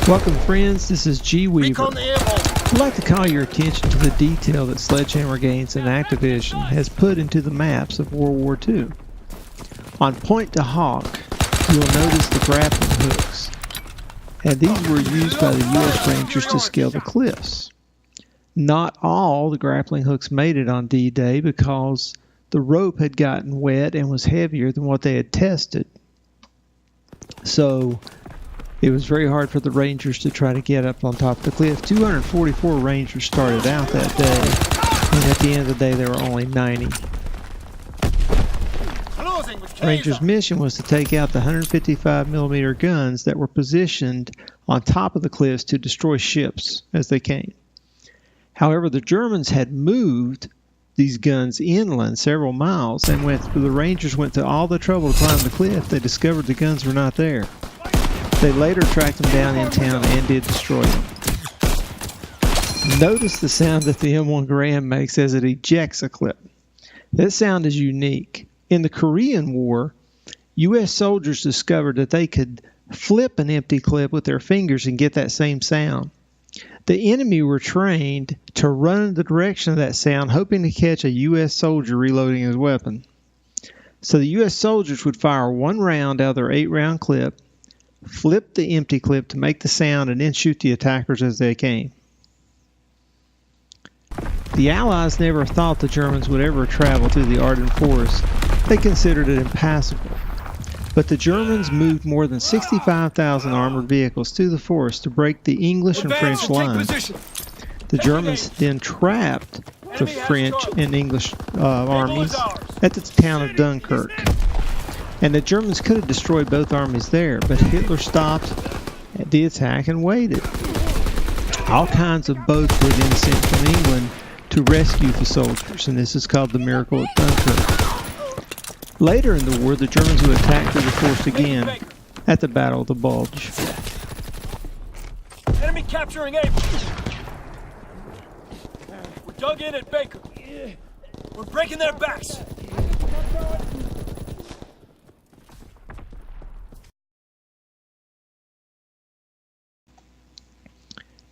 Welcome friends, this is G. Weaver. I'd like to call your attention to the detail that Sledgehammer Games and Activision has put into the maps of World War II. On Point to Hawk, you will notice the grappling hooks, and these were used by the U.S. Rangers to scale the cliffs. Not all the grappling hooks made it on D-Day because the rope had gotten wet and was heavier than what they had tested. So it was very hard for the Rangers to try to get up on top of the cliff. 244 Rangers started out that day, and at the end of the day there were only 90. Rangers' mission was to take out the 155mm guns that were positioned on top of the cliffs to destroy ships as they came. However, the Germans had moved these guns inland several miles, and when the Rangers went to all the trouble to climb the cliff, they discovered the guns were not there. They later tracked them down in town and did destroy them. Notice the sound that the M1 Garand makes as it ejects a clip. That sound is unique. In the Korean War, U.S. soldiers discovered that they could flip an empty clip with their fingers and get that same sound. The enemy were trained to run in the direction of that sound, hoping to catch a U.S. soldier reloading his weapon. So the U.S. soldiers would fire one round out of their 8-round clip, flip the empty clip to make the sound, and then shoot the attackers as they came. The Allies never thought the Germans would ever travel through the Ardennes Forest. They considered it impassable. But the Germans moved more than 65,000 armored vehicles through the forest to break the English and French lines. The Germans then trapped the French and English armies at the town of Dunkirk. And the Germans could have destroyed both armies there, but Hitler stopped the attack and waited. All kinds of boats were then sent from England to rescue the soldiers, and this is called the Miracle at Dunkirk. Later in the war, the Germans would attack through the forest again at the Battle of the Bulge. Enemy capturing Able. We're dug in at Baker. We're breaking their backs.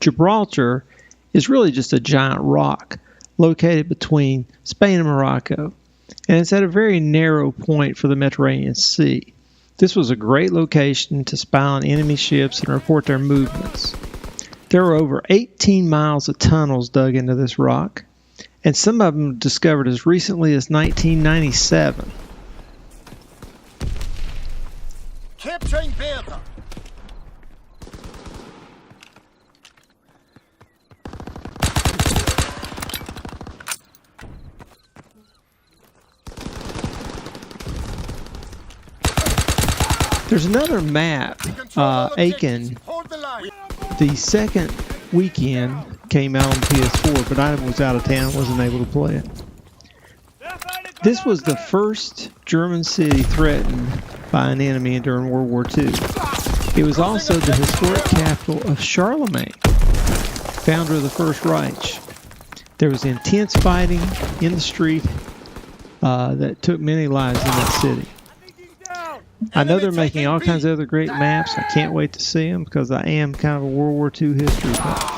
Gibraltar is really just a giant rock located between Spain and Morocco, and it's at a very narrow point for the Mediterranean Sea. This was a great location to spy on enemy ships and report their movements. There were over 18 miles of tunnels dug into this rock, and some of them discovered as recently as 1997. Capturing BETA. There's another map, Aachen. The second weekend came out on PS4, but I was out of town, wasn't able to play it. This was the first German city threatened by an enemy during World War II. It was also the historic capital of Charlemagne, founder of the First Reich. There was intense fighting in the street that took many lives in that city. I know they're making all kinds of other great maps. I can't wait to see them because I am kind of a World War II history buff.